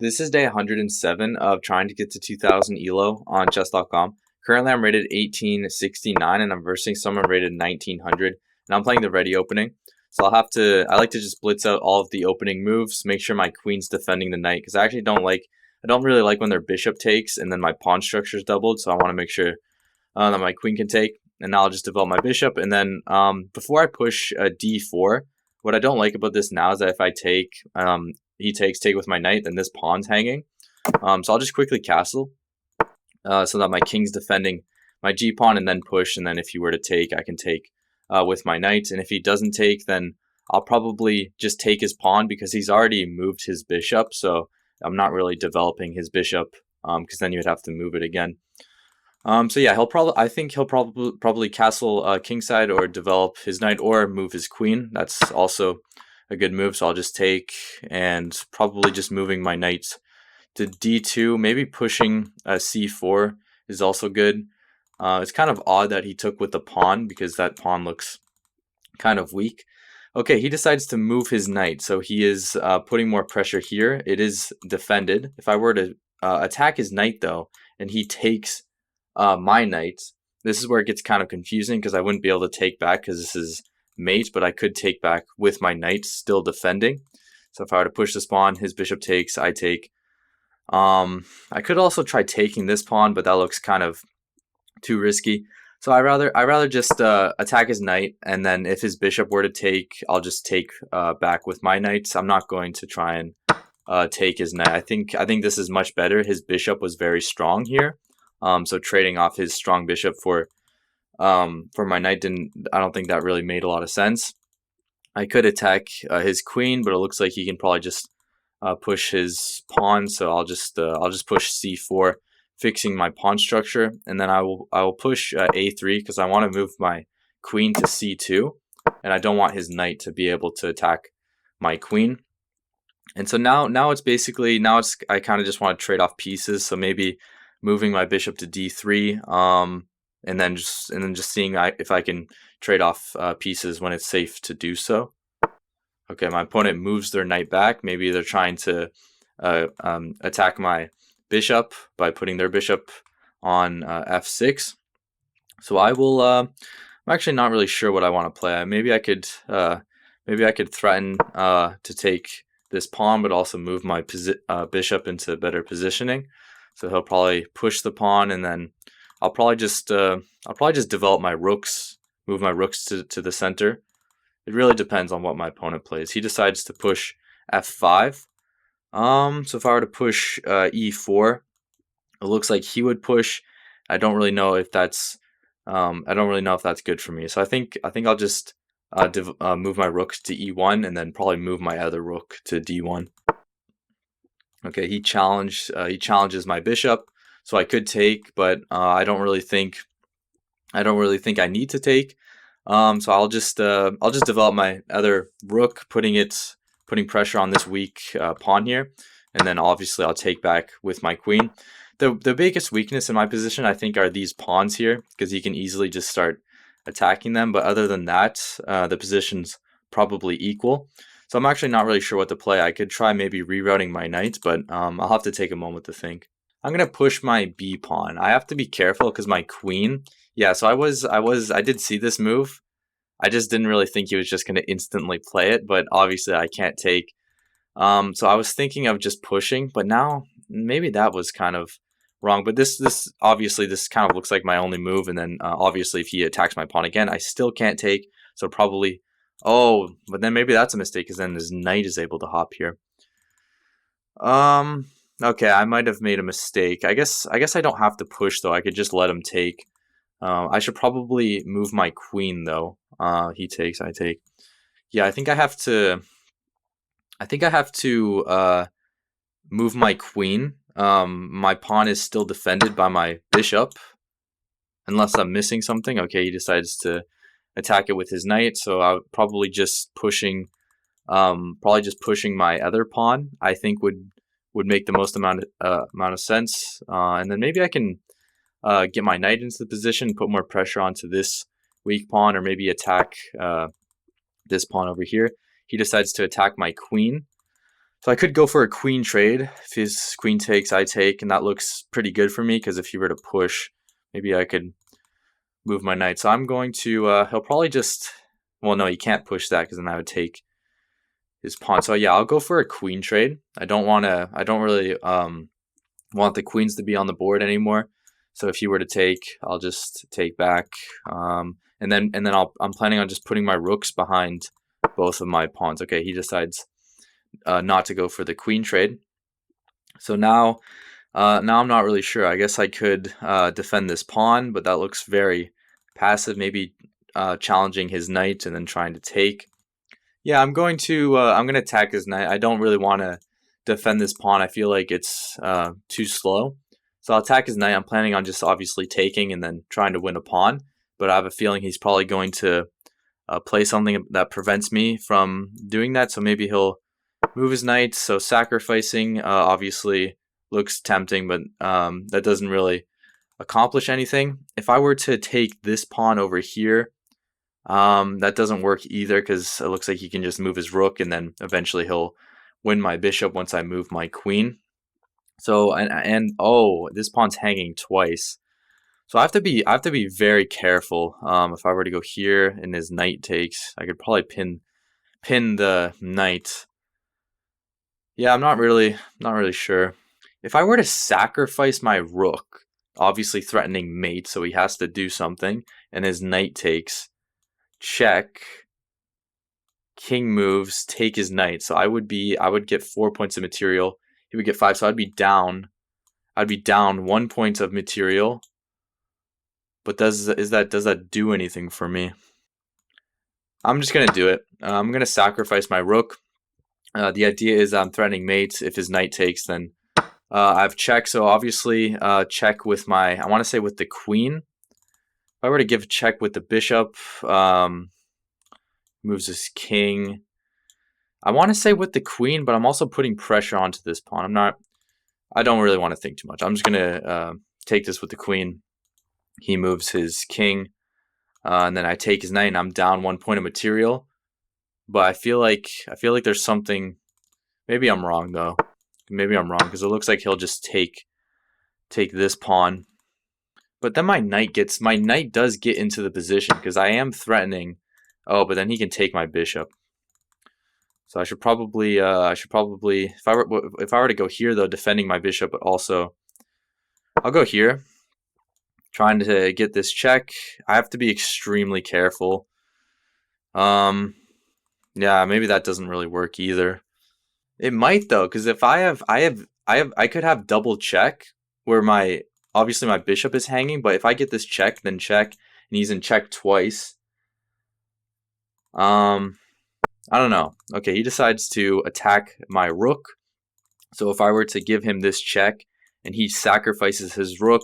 This is day 107 of trying to get to 2000 ELO on chess.com. Currently, I'm rated 1869, and I'm versing someone rated 1900, and I'm playing the Réti opening. So I like to just blitz out all of the opening moves, make sure my queen's defending the knight, because I don't really like when their bishop takes and then my pawn structure is doubled, so I want to make sure that my queen can take, and now I'll just develop my bishop, and then before I push d4, what I don't like about this now is that if I take, he takes, take with my knight, then this pawn's hanging. So I'll just quickly castle so that my king's defending my g-pawn and then push, and then if he were to take, I can take with my knight, and if he doesn't take, then I'll probably just take his pawn because he's already moved his bishop, so I'm not really developing his bishop because then you would have to move it again. So yeah, I think he'll probably castle kingside or develop his knight or move his queen. That's also a good move. So I'll just take and probably just moving my knight to d2. Maybe pushing c4 is also good. It's kind of odd that he took with the pawn because that pawn looks kind of weak. Okay, he decides to move his knight, so he is putting more pressure here. It is defended. If I were to attack his knight though, and he takes my knight, this is where it gets kind of confusing because I wouldn't be able to take back because this is mate, but I could take back with my knight still defending. So if I were to push this pawn, his bishop takes, I take. I could also try taking this pawn, but that looks kind of too risky. So I rather just attack his knight, and then if his bishop were to take, I'll just take back with my knight. I'm not going to try and take his knight. I think this is much better. His bishop was very strong here. So trading off his strong bishop for my knight I don't think that really made a lot of sense. I could attack his queen, but it looks like he can probably just push his pawn. So I'll just push c4, fixing my pawn structure, and then I will push a3 because I want to move my queen to c2, and I don't want his knight to be able to attack my queen. And so now I kind of just want to trade off pieces. So maybe moving my bishop to d3, and then just seeing if I can trade off pieces when it's safe to do so. Okay, my opponent moves their knight back. Maybe they're trying to attack my bishop by putting their bishop on f6. So I will. I'm actually not really sure what I want to play. Maybe I could threaten to take this pawn, but also move my bishop into better positioning. So he'll probably push the pawn, and then I'll probably just develop my rooks, move my rooks to the center. It really depends on what my opponent plays. He decides to push f5. So if I were to push e4, it looks like he would push. I don't really know if that's good for me. So I think I'll just move my rooks to e1, and then probably move my other rook to d1. Okay, he challenges my bishop, so I could take, but I don't really think I need to take. So I'll just develop my other rook, putting pressure on this weak pawn here, and then obviously I'll take back with my queen. The biggest weakness in my position, I think, are these pawns here, because he can easily just start attacking them. But other than that, the position's probably equal. So I'm actually not really sure what to play. I could try maybe rerouting my knight, but I'll have to take a moment to think. I'm gonna push my b pawn. I have to be careful because my queen. Yeah, so I did see this move. I just didn't really think he was just gonna instantly play it, but obviously I can't take. So I was thinking of just pushing, but now maybe that was kind of wrong. But this obviously this kind of looks like my only move, and then obviously if he attacks my pawn again, I still can't take. So probably. Oh, but then maybe that's a mistake because then his knight is able to hop here. Okay, I might have made a mistake. I guess I don't have to push though. I could just let him take. I should probably move my queen though. He takes, I take. Yeah, I think I have to move my queen. My pawn is still defended by my bishop, unless I'm missing something. Okay, he decides to attack it with his knight, so I'll probably just pushing my other pawn. I think would make the most amount of sense, and then maybe I can get my knight into the position, put more pressure onto this weak pawn, or maybe attack this pawn over here. He decides to attack my queen, So I could go for a queen trade. If his queen takes, I take, and that looks pretty good for me because if he were to push, maybe I could move my knight. So I'm going to, he'll probably just, well, no, he can't push that because then I would take his pawn. So yeah, I'll go for a queen trade. I don't really want the queens to be on the board anymore. So if he were to take, I'll just take back. And then I'm planning on just putting my rooks behind both of my pawns. Okay, he decides not to go for the queen trade. So now I'm not really sure. I guess I could defend this pawn, but that looks very passive. Maybe challenging his knight and then trying to take. Yeah, I'm going to attack his knight. I don't really want to defend this pawn. I feel like it's too slow. So I'll attack his knight. I'm planning on just obviously taking and then trying to win a pawn. But I have a feeling he's probably going to play something that prevents me from doing that. So maybe he'll move his knight. So sacrificing obviously looks tempting, but that doesn't really accomplish anything. If I were to take this pawn over here, that doesn't work either because it looks like he can just move his rook and then eventually he'll win my bishop once I move my queen. So and oh, this pawn's hanging twice. So I have to be very careful. If I were to go here and his knight takes, I could probably pin the knight. Yeah, I'm not really sure. If I were to sacrifice my rook, obviously threatening mate, so he has to do something, and his knight takes, check, king moves, take his knight. So I would get 4 points of material. He would get 5, so I'd be down 1 point of material. But does that do anything for me? I'm just gonna do it. I'm gonna sacrifice my rook. The idea is I'm threatening mate. If his knight takes, then I have check. So obviously check with my, I want to say with the queen. If I were to give check with the bishop, moves his king. I want to say with the queen, but I'm also putting pressure onto this pawn. I don't really want to think too much. I'm just gonna take this with the queen. He moves his king, and then I take his knight, and I'm down 1 point of material. But I feel like there's something. Maybe I'm wrong though. Maybe I'm wrong because it looks like he'll just take this pawn. But then my knight does get into the position because I am threatening. Oh, but then he can take my bishop. So I should probably if I were to go here though, defending my bishop, but also I'll go here, trying to get this check. I have to be extremely careful. Yeah, maybe that doesn't really work either. It might though, because if I could have double check where obviously my bishop is hanging, but if I get this check, then check, and he's in check twice. I don't know. Okay, he decides to attack my rook. So if I were to give him this check and he sacrifices his rook,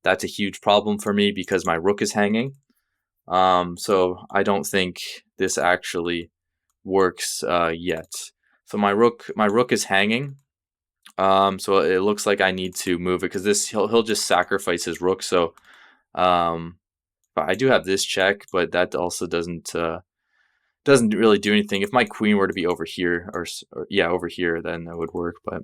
that's a huge problem for me because my rook is hanging. So I don't think this actually works yet. So my rook is hanging. So it looks like I need to move it because he'll just sacrifice his rook. So but I do have this check, but that also doesn't really do anything. If my queen were to be over here, or yeah, over here, then that would work. But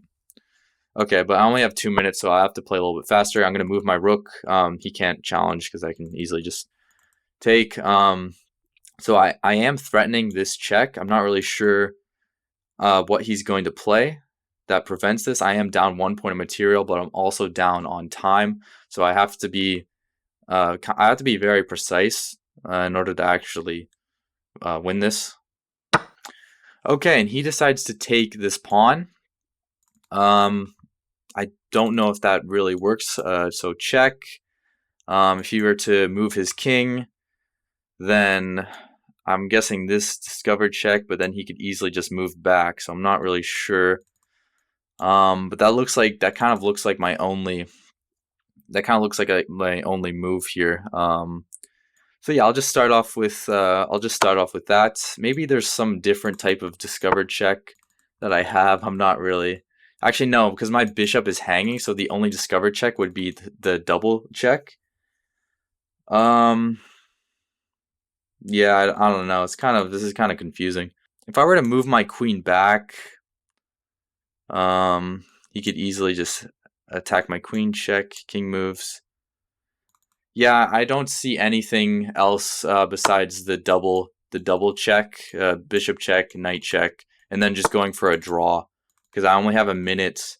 okay, but I only have 2 minutes, so I have to play a little bit faster. I'm gonna move my rook. He can't challenge because I can easily just take. So I am threatening this check. I'm not really sure what he's going to play that prevents this. I am down 1 point of material, but I'm also down on time. So I have to be very precise in order to actually win this. Okay, and he decides to take this pawn. I don't know if that really works. So check. If he were to move his king, then I'm guessing this discovered check, but then he could easily just move back. So I'm not really sure. But that kind of looks like my only move here. So yeah, I'll just start off with that. Maybe there's some different type of discovered check that I have. I'm not really. Actually, no, because my bishop is hanging, so the only discovered check would be the double check. Yeah, I don't know. This is kind of confusing. If I were to move my queen back, He could easily just attack my queen, check, king moves. Yeah, I don't see anything else besides the double check, bishop check, knight check, and then just going for a draw because I only have a minute.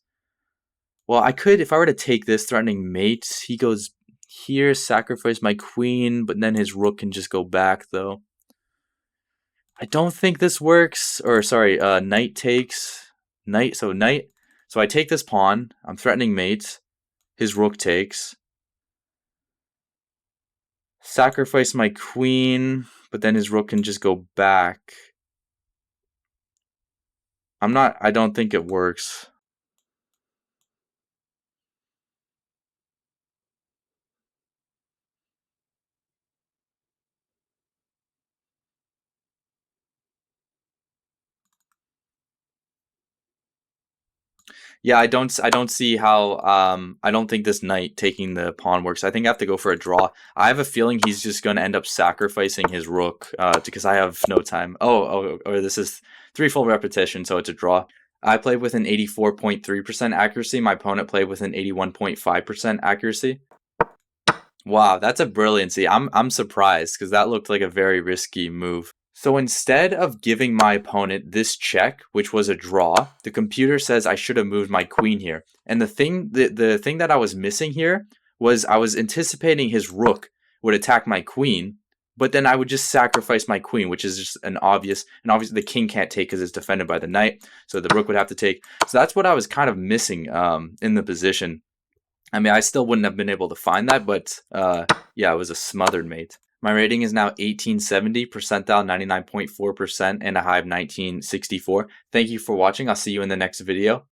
Well, I could, if I were to take this threatening mate, he goes here, sacrifice my queen, but then his rook can just go back though. I don't think this works. Or sorry, knight takes knight. So knight. So I take this pawn. I'm threatening mate. His rook takes. Sacrifice my queen, but then his rook can just go back. I don't think it works. Yeah, I don't see how I don't think this knight taking the pawn works. I think I have to go for a draw. I have a feeling he's just going to end up sacrificing his rook because I have no time. Or this is 3 full repetition, so it's a draw. I played with an 84.3% accuracy. My opponent played with an 81.5% accuracy. Wow, that's a brilliancy. I'm surprised because that looked like a very risky move. So instead of giving my opponent this check, which was a draw, the computer says I should have moved my queen here. And the thing that I was missing here was I was anticipating his rook would attack my queen, but then I would just sacrifice my queen, which is just and obviously the king can't take because it's defended by the knight, so the rook would have to take. So that's what I was kind of missing in the position. I mean, I still wouldn't have been able to find that, but yeah, it was a smothered mate. My rating is now 1870, percentile 99.4%, and a high of 1964. Thank you for watching. I'll see you in the next video.